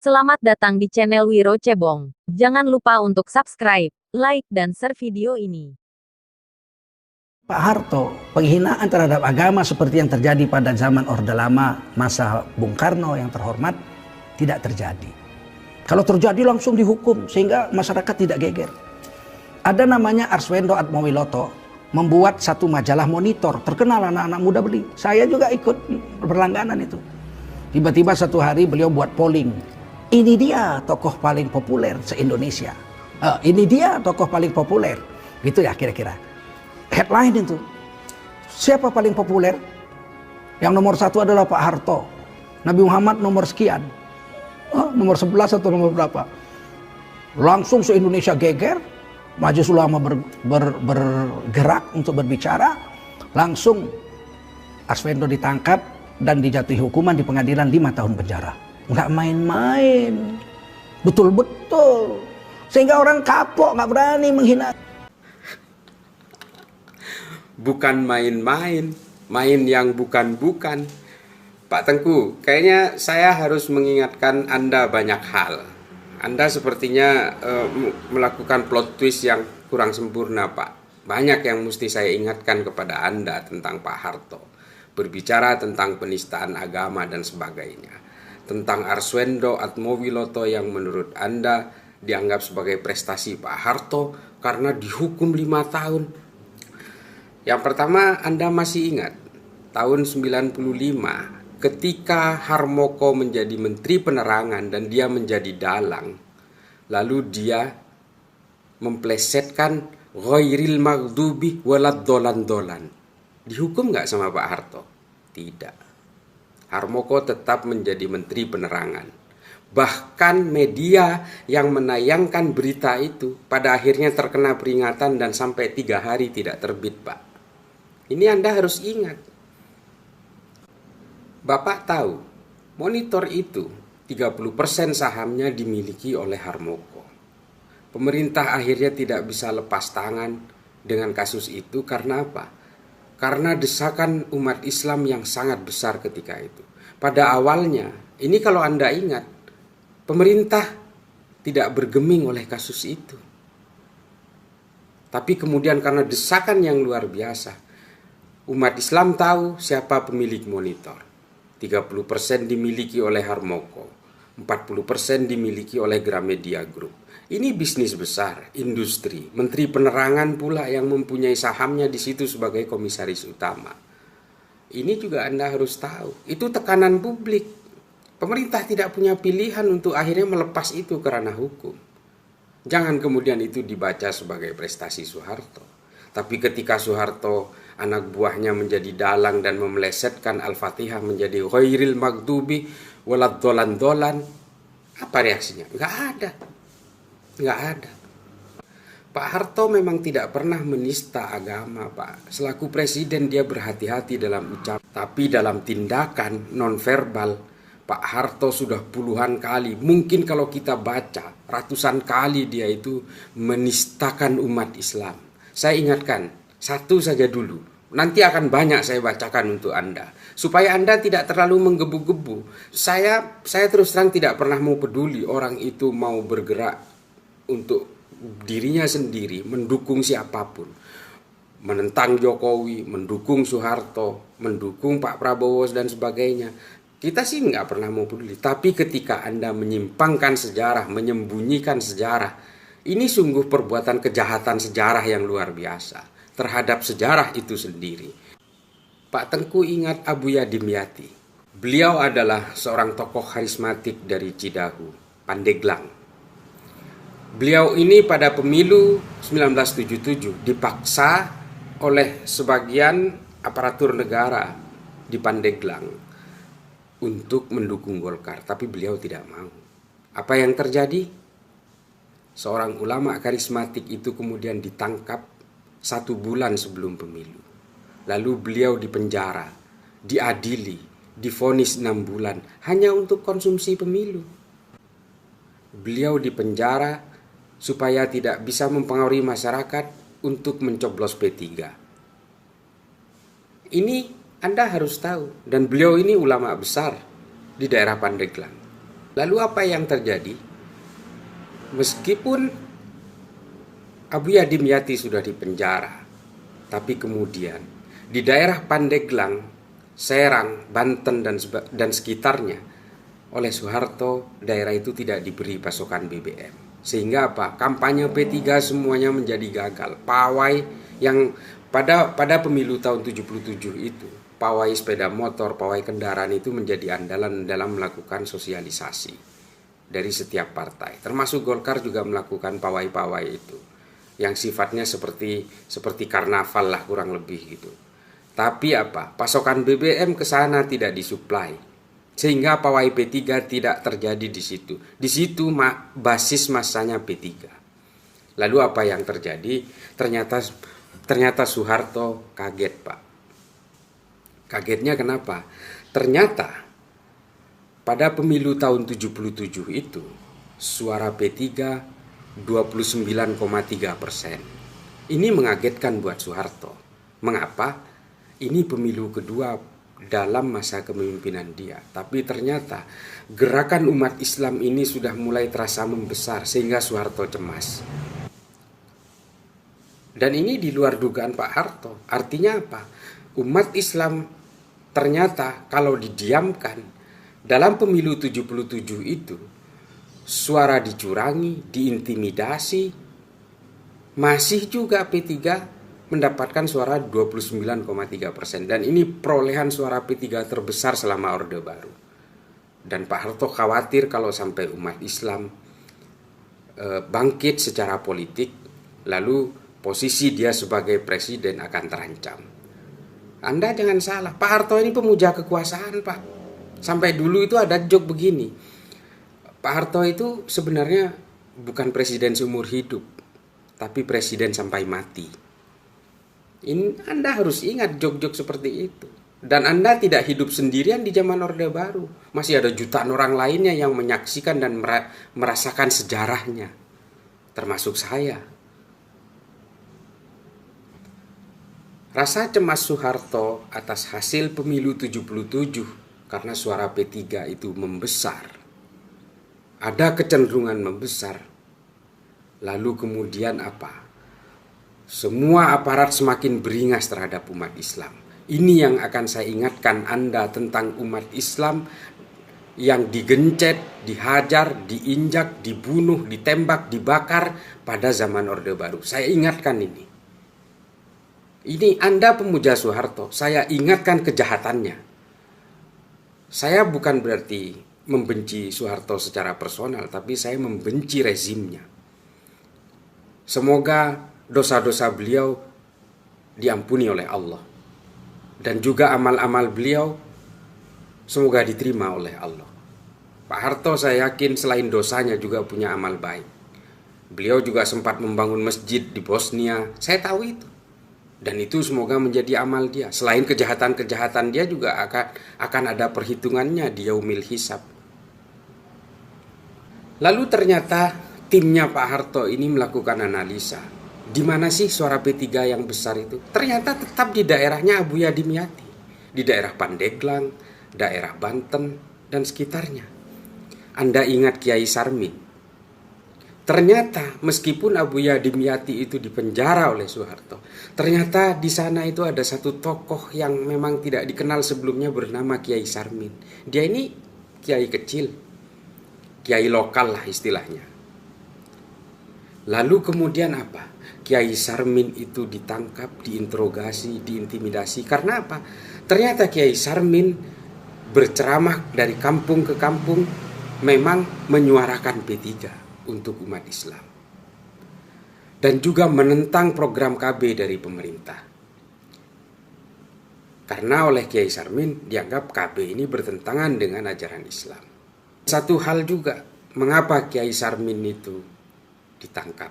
Selamat datang di channel Wiro Cebong. Jangan lupa untuk subscribe, like, dan share video ini. Pak Harto, penghinaan terhadap agama seperti yang terjadi pada zaman Orde Lama, masa Bung Karno yang terhormat, tidak terjadi. Kalau terjadi langsung dihukum, sehingga masyarakat tidak geger. Ada namanya Arswendo Atmowiloto, membuat satu majalah monitor, terkenal anak-anak muda beli. Saya juga ikut berlangganan itu. Tiba-tiba satu hari beliau buat polling. Ini dia tokoh paling populer se-Indonesia. Ini dia tokoh paling populer. Gitu ya kira-kira. Headline itu. Siapa paling populer? Yang nomor satu adalah Pak Harto. Nabi Muhammad nomor sekian. Nomor 11 atau nomor berapa? Langsung se-Indonesia geger. Majelis Ulama bergerak untuk berbicara. Langsung Arswendo ditangkap dan dijatuhi hukuman di pengadilan 5 tahun penjara. Nggak main-main. Betul-betul. Sehingga orang kapok, nggak berani menghina. Bukan main-main, main yang bukan-bukan. Pak Tengku, kayaknya saya harus mengingatkan Anda banyak hal. Anda sepertinya melakukan plot twist yang kurang sempurna, Pak. Banyak yang mesti saya ingatkan kepada Anda tentang Pak Harto. Berbicara tentang penistaan agama dan sebagainya. Tentang Arswendo Atmowiloto yang menurut Anda dianggap sebagai prestasi Pak Harto karena dihukum 5 tahun. Yang pertama, Anda masih ingat tahun 95 ketika Harmoko menjadi Menteri Penerangan dan dia menjadi dalang. Lalu dia memplesetkan ghairil maghdubi walad dolan-dolan. Dihukum nggak sama Pak Harto? Tidak. Harmoko tetap menjadi Menteri Penerangan. Bahkan media yang menayangkan berita itu pada akhirnya terkena peringatan dan sampai 3 hari tidak terbit, Pak. Ini Anda harus ingat. Bapak tahu, monitor itu 30% sahamnya dimiliki oleh Harmoko. Pemerintah akhirnya tidak bisa lepas tangan dengan kasus itu karena apa? Karena desakan umat Islam yang sangat besar ketika itu. Pada awalnya, ini kalau Anda ingat, pemerintah tidak bergeming oleh kasus itu. Tapi kemudian karena desakan yang luar biasa, umat Islam tahu siapa pemilik monitor. 30% dimiliki oleh Harmoko, 40% dimiliki oleh Gramedia Group. Ini bisnis besar, industri. Menteri Penerangan pula yang mempunyai sahamnya di situ sebagai komisaris utama. Ini juga Anda harus tahu. Itu tekanan publik. Pemerintah tidak punya pilihan untuk akhirnya melepas itu karena hukum. Jangan kemudian itu dibaca sebagai prestasi Soeharto. Tapi ketika Soeharto, anak buahnya menjadi dalang dan memelesetkan Al-Fatihah menjadi ghairil maghdubi walad dolan-dolan, apa reaksinya? Nggak ada. Nggak ada. Pak Harto memang tidak pernah menista agama, Pak. Selaku presiden dia berhati-hati dalam ucap. Tapi dalam tindakan nonverbal, Pak Harto sudah puluhan kali, mungkin kalau kita baca, ratusan kali dia itu menistakan umat Islam. Saya ingatkan, satu saja dulu. Nanti akan banyak saya bacakan untuk Anda. Supaya Anda tidak terlalu menggebu-gebu. Saya terus terang tidak pernah mau peduli orang itu mau bergerak untuk dirinya sendiri, mendukung siapapun, menentang Jokowi, mendukung Soeharto, mendukung Pak Prabowo dan sebagainya. Kita sih nggak pernah mau peduli. Tapi ketika Anda menyimpangkan sejarah, menyembunyikan sejarah, ini sungguh perbuatan kejahatan sejarah yang luar biasa terhadap sejarah itu sendiri. Pak Tengku ingat Abu Yadim Yati. Beliau adalah seorang tokoh karismatik dari Cidahu, Pandeglang. Beliau ini pada pemilu 1977 dipaksa oleh sebagian aparatur negara di Pandeglang untuk mendukung Golkar, tapi beliau tidak mau. Apa yang terjadi? Seorang ulama karismatik itu kemudian ditangkap 1 bulan sebelum pemilu. Lalu beliau dipenjara, diadili, divonis 6 bulan hanya untuk konsumsi pemilu. Beliau dipenjara supaya tidak bisa mempengaruhi masyarakat untuk mencoblos P3. Ini Anda harus tahu. Dan beliau ini ulama besar di daerah Pandeglang. Lalu apa yang terjadi? Meskipun Abuya Dimyati sudah dipenjara, tapi kemudian di daerah Pandeglang, Serang, Banten dan sekitarnya, oleh Soeharto daerah itu tidak diberi pasokan BBM. Sehingga apa? Kampanye P3 semuanya menjadi gagal. Pawai yang pada pemilu tahun 77 itu, pawai sepeda motor, pawai kendaraan itu menjadi andalan dalam melakukan sosialisasi dari setiap partai. Termasuk Golkar juga melakukan pawai-pawai itu, yang sifatnya seperti karnaval lah kurang lebih gitu. Tapi apa? Pasokan BBM ke sana tidak disuplai. Sehingga pawai P3 tidak terjadi di situ. Di situ basis masanya P3. Lalu apa yang terjadi? Ternyata Soeharto kaget, Pak. Kagetnya kenapa? Ternyata pada pemilu tahun 77 itu suara P3 29,3%. Ini mengagetkan buat Soeharto. Mengapa? Ini pemilu kedua dalam masa kepemimpinan dia. Tapi ternyata gerakan umat Islam ini sudah mulai terasa membesar sehingga Soeharto cemas. Dan ini di luar dugaan Pak Harto. Artinya apa? Umat Islam ternyata kalau didiamkan dalam pemilu 77 itu suara dicurangi, diintimidasi, masih juga P3 mendapatkan suara 29,3%. Dan ini perolehan suara P3 terbesar selama Orde Baru. Dan Pak Harto khawatir kalau sampai umat Islam bangkit secara politik, lalu posisi dia sebagai presiden akan terancam. Anda jangan salah, Pak Harto ini pemuja kekuasaan, Pak. Sampai dulu itu ada joke begini, Pak Harto itu sebenarnya bukan presiden seumur hidup, tapi presiden sampai mati. Ini Anda harus ingat jok-jok seperti itu. Dan Anda tidak hidup sendirian di zaman Orde Baru. Masih ada jutaan orang lainnya yang menyaksikan dan merasakan sejarahnya. Termasuk saya. Rasa cemas Soeharto atas hasil pemilu 77 karena suara P3 itu membesar. Ada kecenderungan membesar. Lalu kemudian apa? Semua aparat semakin beringas terhadap umat Islam. Ini yang akan saya ingatkan Anda tentang umat Islam yang digencet, dihajar, diinjak, dibunuh, ditembak, dibakar pada zaman Orde Baru. Saya ingatkan ini. Ini Anda pemuja Soeharto, saya ingatkan kejahatannya. Saya bukan berarti membenci Soeharto secara personal, tapi saya membenci rezimnya. Semoga dosa-dosa beliau diampuni oleh Allah. Dan juga amal-amal beliau semoga diterima oleh Allah. Pak Harto saya yakin selain dosanya juga punya amal baik. Beliau juga sempat membangun masjid di Bosnia. Saya tahu itu. Dan itu semoga menjadi amal dia. Selain kejahatan-kejahatan dia juga akan ada perhitungannya di yaumil hisab. Lalu ternyata timnya Pak Harto ini melakukan analisa. Di mana sih suara P3 yang besar itu? Ternyata tetap di daerahnya Abuya Dimyati. Di daerah Pandeglang, daerah Banten, dan sekitarnya. Anda ingat Kiai Sarmin. Ternyata meskipun Abuya Dimyati itu dipenjara oleh Soeharto, ternyata di sana itu ada satu tokoh yang memang tidak dikenal sebelumnya bernama Kiai Sarmin. Dia ini kiai kecil, kiai lokal lah istilahnya. Lalu kemudian apa? Kiai Sarmin itu ditangkap, diinterogasi, diintimidasi. Karena apa? Ternyata Kiai Sarmin berceramah dari kampung ke kampung memang menyuarakan P3 untuk umat Islam. Dan juga menentang program KB dari pemerintah. Karena oleh Kiai Sarmin dianggap KB ini bertentangan dengan ajaran Islam. Satu hal juga, mengapa Kiai Sarmin itu ditangkap,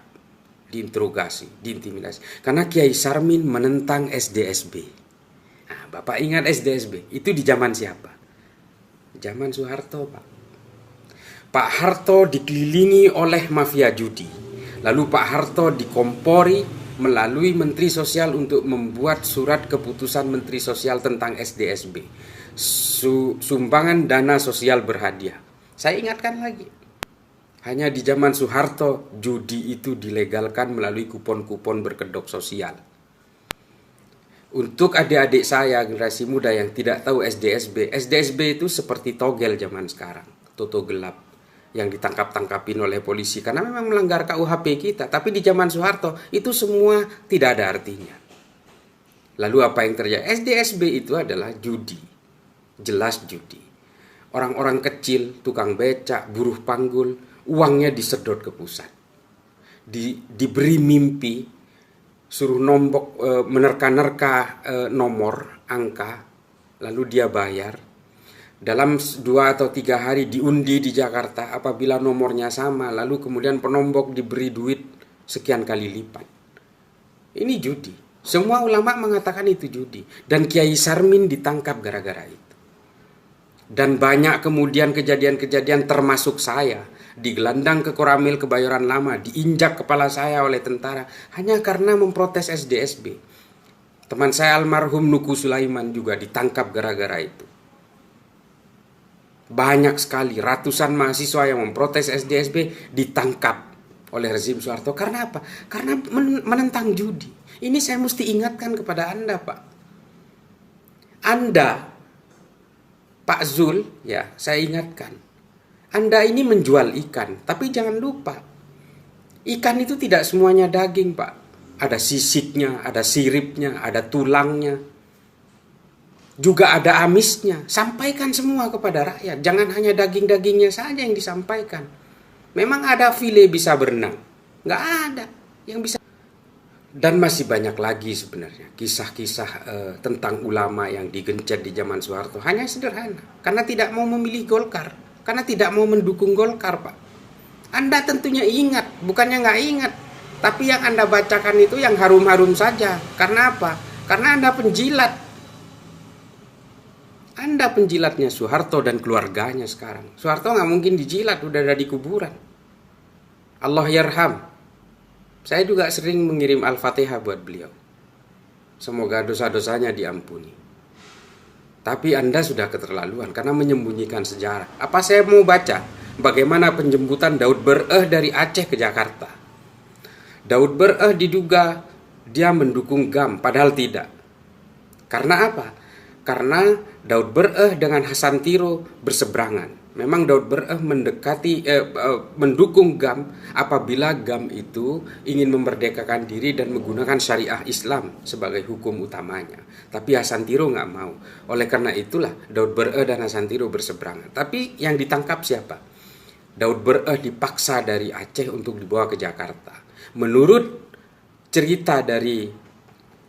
diinterogasi, diintimidasi? Karena Kiai Sarmin menentang SDSB. Nah, Bapak ingat SDSB? Itu di zaman siapa? Zaman Soeharto, Pak. Pak Harto dikelilingi oleh mafia judi. Lalu Pak Harto dikompori melalui Menteri Sosial untuk membuat surat keputusan Menteri Sosial tentang SDSB. Sumbangan dana sosial berhadiah. Saya ingatkan lagi, hanya di zaman Soeharto judi itu dilegalkan melalui kupon-kupon berkedok sosial. Untuk adik-adik saya generasi muda yang tidak tahu SDSB, SDSB itu seperti togel zaman sekarang, toto gelap yang ditangkap-tangkapin oleh polisi karena memang melanggar KUHP kita. Tapi di zaman Soeharto itu semua tidak ada artinya. Lalu apa yang terjadi? SDSB itu adalah judi, jelas judi. Orang-orang kecil, tukang becak, buruh panggul, uangnya disedot ke pusat. Diberi mimpi, suruh nombok, menerka-nerka nomor, angka, lalu dia bayar. Dalam 2 atau 3 hari diundi di Jakarta, apabila nomornya sama, lalu kemudian penombok diberi duit sekian kali lipat. Ini judi. Semua ulama mengatakan itu judi. Dan Kiai Sarmin ditangkap gara-gara itu. Dan banyak kemudian kejadian-kejadian termasuk saya digelandang ke Koramil Kebayoran Lama, diinjak kepala saya oleh tentara hanya karena memprotes SDSB. Teman saya almarhum Nuku Sulaiman juga ditangkap gara-gara itu. Banyak sekali ratusan mahasiswa yang memprotes SDSB ditangkap oleh rezim Soeharto. Karena apa? Karena menentang judi. Ini saya mesti ingatkan kepada Anda, Pak. Anda, Pak Zul, ya saya ingatkan. Anda ini menjual ikan, tapi jangan lupa. Ikan itu tidak semuanya daging, Pak. Ada sisiknya, ada siripnya, ada tulangnya. Juga ada amisnya. Sampaikan semua kepada rakyat. Jangan hanya daging-dagingnya saja yang disampaikan. Memang ada file bisa berenang. Nggak ada yang bisa. Dan masih banyak lagi sebenarnya kisah-kisah tentang ulama yang digencet di zaman Soeharto. Hanya sederhana. Karena tidak mau memilih Golkar. Karena tidak mau mendukung Golkar, Pak. Anda tentunya ingat. Bukannya nggak ingat. Tapi yang Anda bacakan itu yang harum-harum saja. Karena apa? Karena Anda penjilat. Anda penjilatnya Soeharto dan keluarganya sekarang. Soeharto nggak mungkin dijilat, udah ada di kuburan. Allah yarham. Saya juga sering mengirim Al-Fatihah buat beliau. Semoga dosa-dosanya diampuni. Tapi Anda sudah keterlaluan karena menyembunyikan sejarah. Apa saya mau baca bagaimana penjemputan Daud Bereh dari Aceh ke Jakarta? Daud Bereh diduga dia mendukung GAM, padahal tidak. Karena apa? Karena Daud Bereh dengan Hasan Tiro berseberangan. Memang Daud Bereh mendukung GAM apabila GAM itu ingin memerdekakan diri dan menggunakan syariah Islam sebagai hukum utamanya. Tapi Hasan Tiro nggak mau. Oleh karena itulah Daud Bereh dan Hasan Tiro berseberangan. Tapi yang ditangkap siapa? Daud Bereh dipaksa dari Aceh untuk dibawa ke Jakarta. Menurut cerita dari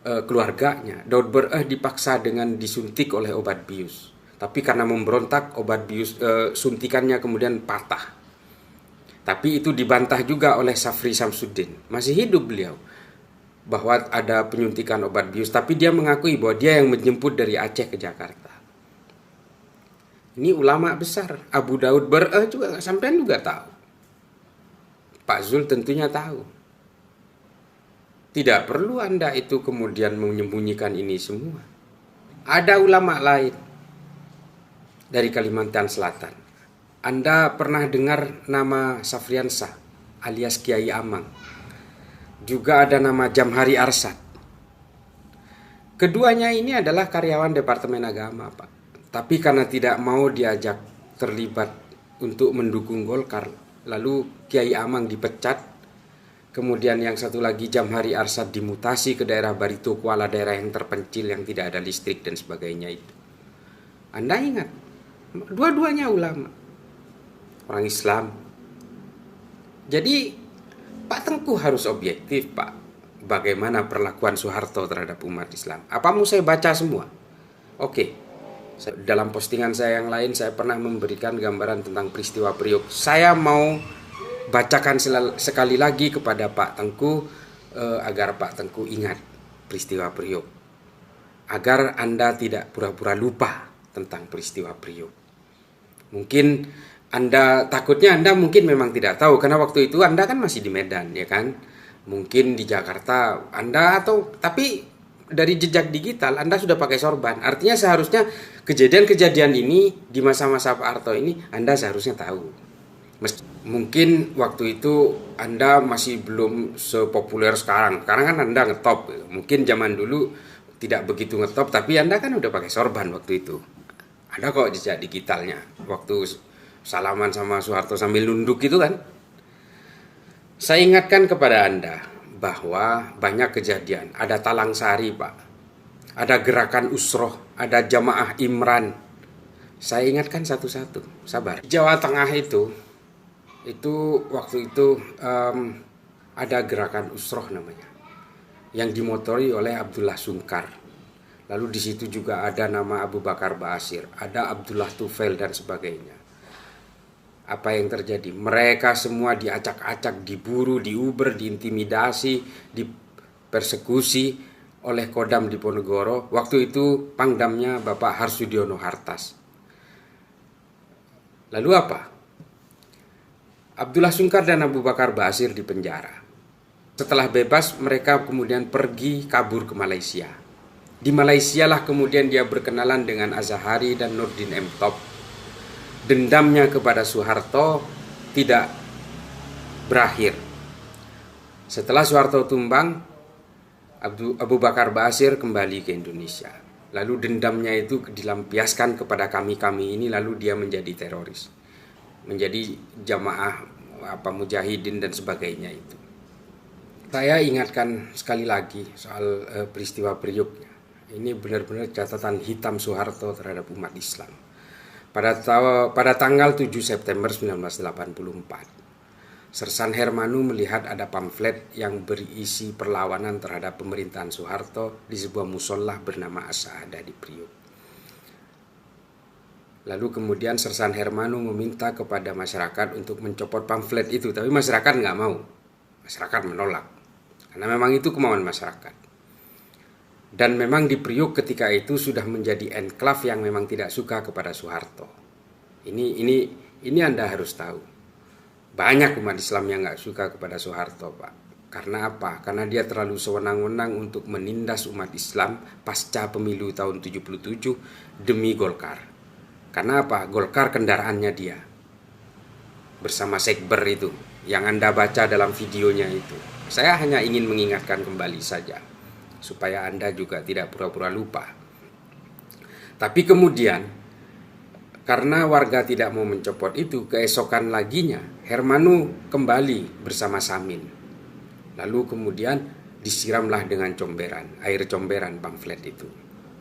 keluarganya, Daud Bereh dipaksa dengan disuntik oleh obat bius. Tapi karena memberontak, obat bius suntikannya kemudian patah. Tapi itu dibantah juga oleh Safri Samsuddin. Masih hidup beliau. Bahwa ada penyuntikan obat bius. Tapi dia mengakui bahwa dia yang menjemput dari Aceh ke Jakarta. Ini ulama besar. Abu Daud Bereh juga, sampean juga tahu. Pak Zul tentunya tahu. Tidak perlu Anda itu kemudian menyembunyikan ini semua. Ada ulama lain dari Kalimantan Selatan. Anda pernah dengar nama Safriansah alias Kiai Amang. Juga ada nama Jamhari Arsad. Keduanya ini adalah karyawan Departemen Agama, Pak. Tapi karena tidak mau diajak terlibat untuk mendukung Golkar, lalu Kiai Amang dipecat. Kemudian yang satu lagi Jamhari Arsad dimutasi ke daerah Barito Kuala, daerah yang terpencil yang tidak ada listrik dan sebagainya itu. Anda ingat, dua-duanya ulama, orang Islam. Jadi Pak Tengku harus objektif, Pak. Bagaimana perlakuan Soeharto terhadap umat Islam? Apa mau saya baca semua? Oke. Dalam postingan saya yang lain saya pernah memberikan gambaran tentang peristiwa Priok. Saya mau bacakan sekali lagi kepada Pak Tengku agar Pak Tengku ingat peristiwa Priok. Agar Anda tidak pura-pura lupa tentang peristiwa Priok. Mungkin takutnya Anda mungkin memang tidak tahu karena waktu itu Anda kan masih di Medan, ya kan? Mungkin di Jakarta Anda tapi dari jejak digital Anda sudah pakai sorban. Artinya seharusnya kejadian-kejadian ini di masa-masa Pak Harto ini Anda seharusnya tahu. Mungkin waktu itu Anda masih belum sepopuler sekarang. Sekarang kan Anda ngetop. Mungkin zaman dulu tidak begitu ngetop, tapi Anda kan udah pakai sorban waktu itu. Ada kok jejak digitalnya. Waktu salaman sama Soeharto sambil nunduk itu kan. Saya ingatkan kepada Anda bahwa banyak kejadian. Ada Talang Sari, Pak. Ada gerakan Usroh, ada Jamaah Imran. Saya ingatkan satu-satu, sabar. Di Jawa Tengah itu waktu itu ada gerakan Usroh namanya, yang dimotori oleh Abdullah Sungkar. Lalu di situ juga ada nama Abu Bakar Ba'asyir, ada Abdullah Tufail dan sebagainya. Apa yang terjadi? Mereka semua diacak-acak, diburu, diuber, diintimidasi, dipersekusi oleh Kodam Diponegoro. Waktu itu pangdamnya Bapak Harsudiono Hartas. Lalu apa? Abdullah Sungkar dan Abu Bakar Ba'asyir dipenjara. Setelah bebas, mereka kemudian pergi kabur ke Malaysia. Di Malaysia lah kemudian dia berkenalan dengan Azahari dan Nurdin M. Top. Dendamnya kepada Soeharto tidak berakhir. Setelah Soeharto tumbang, Abu Bakar Ba'asyir kembali ke Indonesia. Lalu dendamnya itu dilampiaskan kepada kami-kami ini, lalu dia menjadi teroris. Menjadi jamaah mujahidin dan sebagainya itu. Saya ingatkan sekali lagi soal peristiwa Priuk. Ini benar-benar catatan hitam Soeharto terhadap umat Islam. Pada tanggal 7 September 1984, Sersan Hermanu melihat ada pamflet yang berisi perlawanan terhadap pemerintahan Soeharto di sebuah musola bernama As-Sa'adah di Priuk. Lalu kemudian Sersan Hermanu meminta kepada masyarakat untuk mencopot pamflet itu, tapi masyarakat nggak mau. Masyarakat menolak, karena memang itu kemauan masyarakat. Dan memang di Priuk ketika itu sudah menjadi enklav yang memang tidak suka kepada Soeharto. Ini Anda harus tahu. Banyak umat Islam yang nggak suka kepada Soeharto, Pak. Karena apa? Karena dia terlalu sewenang-wenang untuk menindas umat Islam pasca pemilu tahun 77 demi Golkar. Karena apa? Golkar kendaraannya dia. Bersama Sekber itu, yang Anda baca dalam videonya itu. Saya hanya ingin mengingatkan kembali saja, supaya Anda juga tidak pura-pura lupa. Tapi kemudian, karena warga tidak mau mencopot itu, keesokan laginya Hermanu kembali bersama Samin. Lalu kemudian disiramlah dengan comberan, air comberan pamflet itu.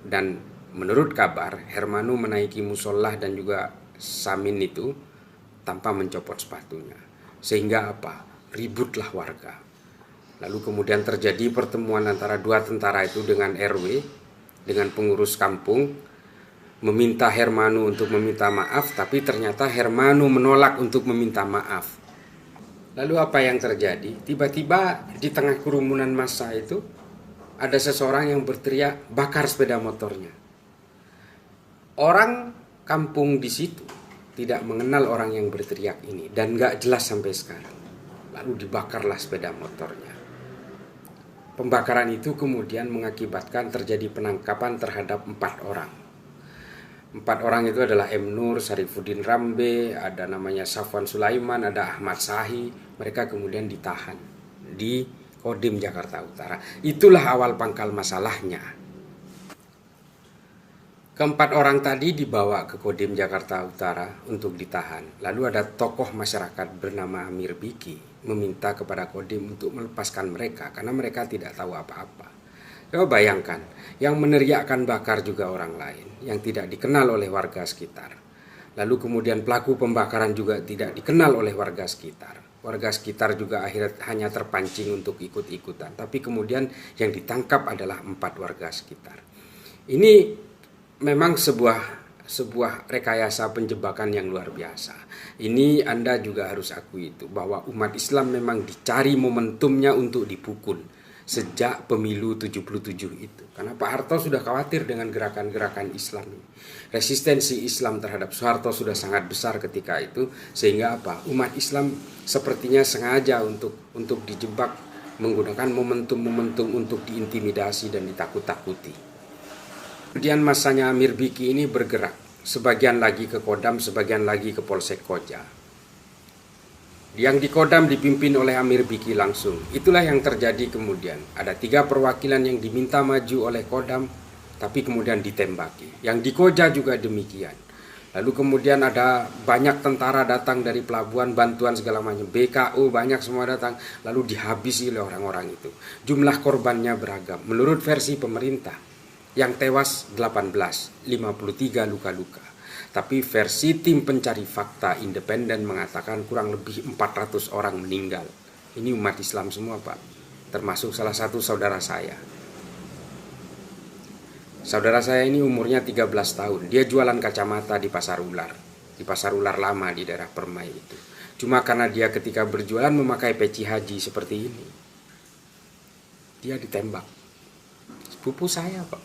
Dan menurut kabar, Hermanu menaiki musolah dan juga Samin itu tanpa mencopot sepatunya. Sehingga apa? Ributlah warga. Lalu kemudian terjadi pertemuan antara dua tentara itu dengan RW, dengan pengurus kampung, meminta Hermanu untuk meminta maaf, tapi ternyata Hermanu menolak untuk meminta maaf. Lalu apa yang terjadi? Tiba-tiba di tengah kerumunan massa itu ada seseorang yang berteriak, bakar sepeda motornya. Orang kampung di situ tidak mengenal orang yang berteriak ini dan gak jelas sampai sekarang. Lalu dibakarlah sepeda motornya. Pembakaran itu kemudian mengakibatkan terjadi penangkapan terhadap 4 orang. 4 orang itu adalah M. Nur, Sarifuddin Rambe, ada namanya Safwan Sulaiman, ada Ahmad Sahi. Mereka kemudian ditahan di Kodim Jakarta Utara. Itulah awal pangkal masalahnya. Keempat orang tadi dibawa ke Kodim Jakarta Utara untuk ditahan. Lalu ada tokoh masyarakat bernama Amir Biki meminta kepada Kodim untuk melepaskan mereka karena mereka tidak tahu apa-apa. Coba bayangkan, yang meneriakkan bakar juga orang lain yang tidak dikenal oleh warga sekitar. Lalu kemudian pelaku pembakaran juga tidak dikenal oleh warga sekitar. Warga sekitar juga akhirnya hanya terpancing untuk ikut-ikutan. Tapi kemudian yang ditangkap adalah 4 warga sekitar. Ini memang sebuah rekayasa penjebakan yang luar biasa. Ini Anda juga harus akui itu, bahwa umat Islam memang dicari momentumnya untuk dipukul sejak pemilu 77 itu. Karena Pak Harto sudah khawatir dengan gerakan-gerakan Islam ini. Resistensi Islam terhadap Soeharto sudah sangat besar ketika itu, sehingga apa? Umat Islam sepertinya sengaja untuk dijebak menggunakan momentum-momentum untuk diintimidasi dan ditakut-takuti. Kemudian masanya Amir Biki ini bergerak, sebagian lagi ke Kodam, sebagian lagi ke Polsek Koja. Yang di Kodam dipimpin oleh Amir Biki langsung. Itulah yang terjadi kemudian. Ada 3 perwakilan yang diminta maju oleh Kodam, tapi kemudian ditembaki. Yang di Koja juga demikian. Lalu kemudian ada banyak tentara datang dari pelabuhan, bantuan segala macam, BKU banyak semua datang, lalu dihabisi oleh orang-orang itu. Jumlah korbannya beragam. Menurut versi pemerintah, yang tewas 18, 53 luka-luka. Tapi versi tim pencari fakta independen mengatakan kurang lebih 400 orang meninggal. Ini umat Islam semua, Pak. Termasuk salah satu saudara saya. Saudara saya ini umurnya 13 tahun. Dia jualan kacamata di Pasar Ular. Di Pasar Ular lama di daerah Permai itu. Cuma karena dia ketika berjualan memakai peci haji seperti ini, dia ditembak. Sepupu saya, Pak.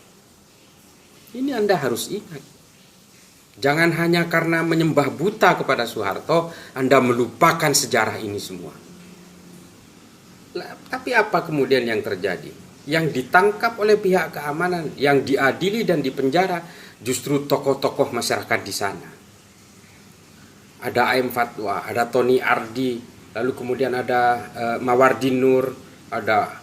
Ini Anda harus ingat. Jangan hanya karena menyembah buta kepada Soeharto, Anda melupakan sejarah ini semua. Tapi apa kemudian yang terjadi? Yang ditangkap oleh pihak keamanan, yang diadili dan dipenjara justru tokoh-tokoh masyarakat di sana. Ada AM Fatwa, ada Tony Ardi, lalu kemudian ada Mawardin Nur, ada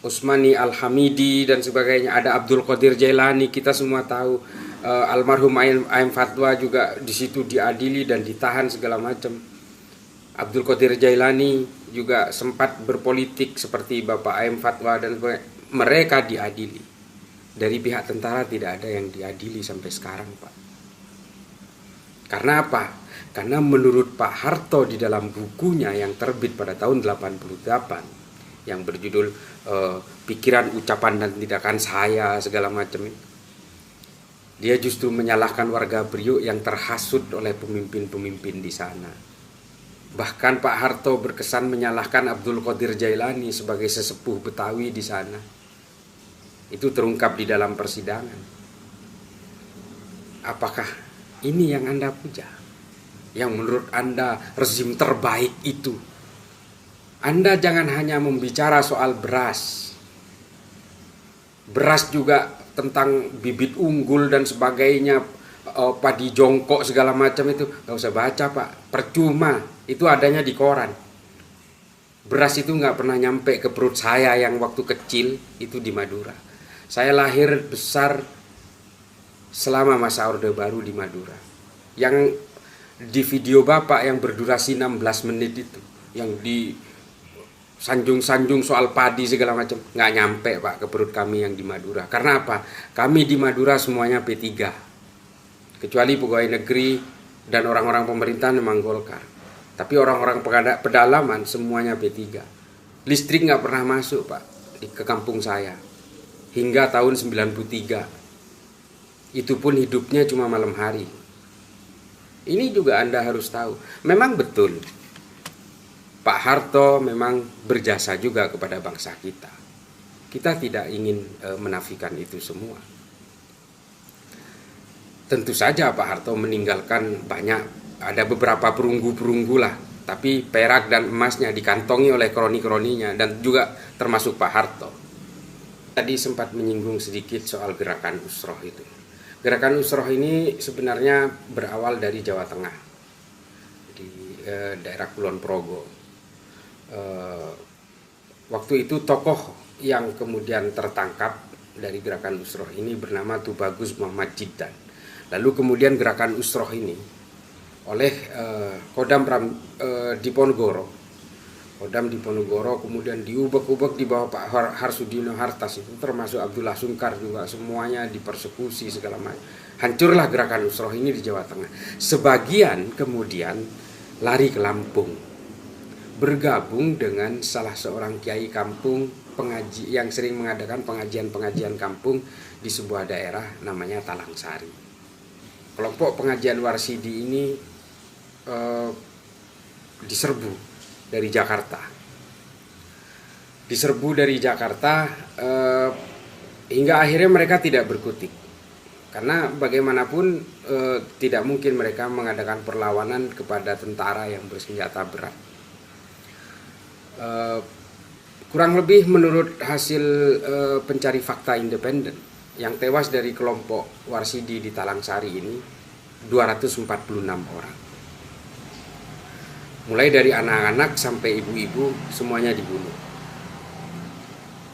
Usmani Al-Hamidi dan sebagainya, ada Abdul Qadir Jailani. Kita semua tahu almarhum AM Fatwa juga di situ diadili dan ditahan segala macam. Abdul Qadir Jailani juga sempat berpolitik seperti Bapak AM Fatwa dan mereka diadili. Dari pihak tentara tidak ada yang diadili sampai sekarang, Pak. Karena apa? Karena menurut Pak Harto di dalam bukunya yang terbit pada tahun 88 yang berjudul Pikiran, Ucapan dan Tindakan Saya segala macam, dia justru menyalahkan warga Priok yang terhasut oleh pemimpin-pemimpin di sana. Bahkan Pak Harto berkesan menyalahkan Abdul Qadir Jailani sebagai sesepuh Betawi di sana. Itu terungkap di dalam persidangan. Apakah ini yang Anda puja? Yang menurut Anda rezim terbaik itu? Anda jangan hanya membicara soal beras. Beras juga tentang bibit unggul dan sebagainya, padi jongkok segala macam itu nggak usah baca, Pak. Percuma, itu adanya di koran. Beras itu nggak pernah nyampe ke perut saya yang waktu kecil itu di Madura. Saya lahir besar selama masa Orde Baru di Madura. Yang di video Bapak yang berdurasi 16 menit itu, yang di sanjung-sanjung soal padi segala macam, nggak nyampe, Pak, ke perut kami yang di Madura. Karena apa? Kami di Madura semuanya P3, kecuali pegawai negeri dan orang-orang pemerintahan memang Golkar. Tapi orang-orang pedalaman semuanya P3. Listrik nggak pernah masuk, Pak, ke kampung saya hingga tahun 93. Itu pun hidupnya cuma malam hari. Ini juga Anda harus tahu. Memang betul Pak Harto memang berjasa juga kepada bangsa kita. Kita tidak ingin menafikan itu semua. Tentu saja Pak Harto meninggalkan banyak, ada beberapa perunggu-perunggu lah, tapi perak dan emasnya dikantongi oleh kroni-kroninya dan juga termasuk Pak Harto. Tadi sempat menyinggung sedikit soal gerakan Usroh itu. Gerakan Usroh ini sebenarnya berawal dari Jawa Tengah, di daerah Kulon Progo. Waktu itu tokoh yang kemudian tertangkap dari gerakan Usroh ini bernama Tubagus Muhammad Jiddan. Lalu kemudian gerakan Usroh ini oleh Kodam Diponegoro. Kodam Diponegoro kemudian diubek-ubek di bawah Pak Harsudino Hartas, itu termasuk Abdullah Sungkar juga, semuanya dipersekusi segala macam. Hancurlah gerakan Usroh ini di Jawa Tengah. Sebagian kemudian lari ke Lampung, bergabung dengan salah seorang kiai kampung pengaji yang sering mengadakan pengajian-pengajian kampung di sebuah daerah namanya Talangsari. Kelompok pengajian Warsidi ini diserbu dari Jakarta. Hingga akhirnya mereka tidak berkutik. Karena bagaimanapun tidak mungkin mereka mengadakan perlawanan kepada tentara yang bersenjata berat. Kurang lebih menurut hasil pencari fakta independen, yang tewas dari kelompok Warsidi di Talangsari ini 246 orang. Mulai dari anak-anak sampai ibu-ibu semuanya dibunuh.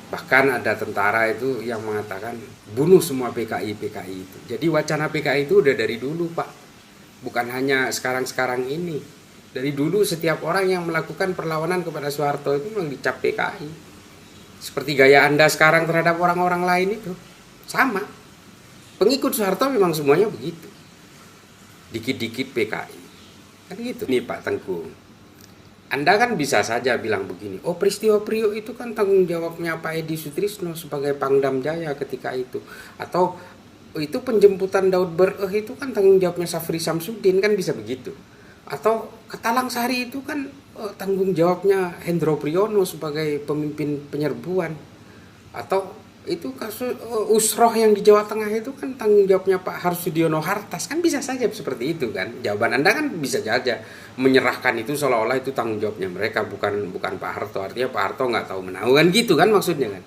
Bahkan ada tentara itu yang mengatakan bunuh semua PKI itu. Jadi wacana PKI itu udah dari dulu, Pak. Bukan hanya sekarang-sekarang ini. Dari dulu setiap orang yang melakukan perlawanan kepada Soeharto itu memang dicap PKI. Seperti gaya Anda sekarang terhadap orang-orang lain itu. Sama. Pengikut Soeharto memang semuanya begitu. Dikit-dikit PKI. Kan gitu. Nih Pak Tengku. Anda kan bisa saja bilang begini, oh peristiwa Priok itu kan tanggung jawabnya Pak Edi Sutrisno sebagai Pangdam Jaya ketika itu. Atau itu penjemputan Daud Bereh itu kan tanggung jawabnya Safri Samsudin, kan bisa begitu. Atau ke Talangsari itu kan tanggung jawabnya Hendro Priyono sebagai pemimpin penyerbuan. Atau itu kasus Usroh yang di Jawa Tengah itu kan tanggung jawabnya Pak Harsudiono Hartas, kan bisa saja seperti itu kan. Jawaban Anda kan bisa saja menyerahkan itu seolah-olah itu tanggung jawabnya mereka, bukan Pak Harto. Artinya Pak Harto nggak tahu menahu kan, gitu kan maksudnya kan.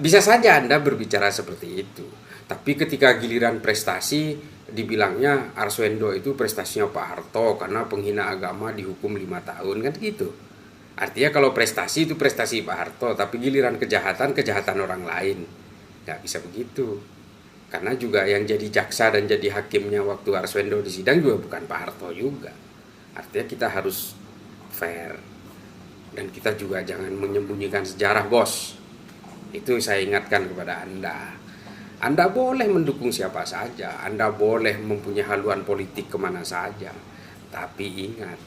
Bisa saja Anda berbicara seperti itu. Tapi ketika giliran prestasi dibilangnya Arswendo itu prestasinya Pak Harto karena penghina agama dihukum 5 tahun kan gitu. Artinya kalau prestasi itu prestasi Pak Harto, tapi giliran kejahatan orang lain. Nggak bisa begitu. Karena juga yang jadi jaksa dan jadi hakimnya waktu Arswendo di sidang juga bukan Pak Harto juga. Artinya kita harus fair. Dan kita juga jangan menyembunyikan sejarah, bos. Itu saya ingatkan kepada Anda. Anda boleh mendukung siapa saja. Anda boleh mempunyai haluan politik kemana saja. Tapi ingat,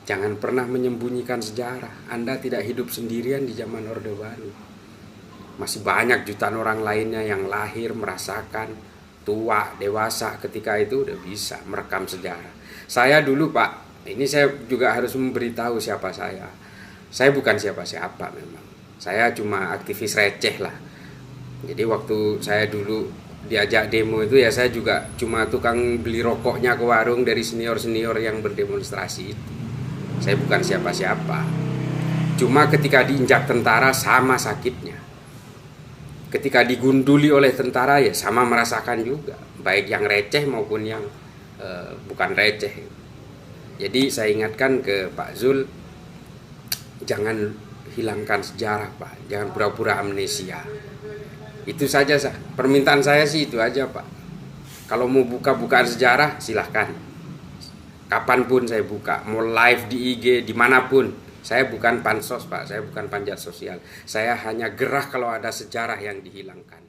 jangan pernah menyembunyikan sejarah. Anda tidak hidup sendirian di zaman Orde Baru. Masih banyak jutaan orang lainnya yang lahir, merasakan, tua, dewasa ketika itu udah bisa merekam sejarah. Saya dulu Pak, ini saya juga harus memberitahu siapa saya. Saya bukan siapa-siapa memang. Saya cuma aktivis receh lah. Jadi waktu saya dulu diajak demo itu ya saya juga cuma tukang beli rokoknya ke warung dari senior-senior yang berdemonstrasi itu. Saya bukan siapa-siapa. Cuma ketika diinjak tentara sama sakitnya. Ketika digunduli oleh tentara ya sama merasakan juga. Baik yang receh maupun yang bukan receh. Jadi saya ingatkan ke Pak Zul, jangan hilangkan sejarah Pak. Jangan pura-pura amnesia. Itu saja permintaan saya sih, itu aja Pak. Kalau mau buka-bukaan sejarah silahkan. Kapanpun saya buka, mau live di IG, dimanapun. Saya bukan pansos Pak, saya bukan panjat sosial. Saya hanya gerah kalau ada sejarah yang dihilangkan.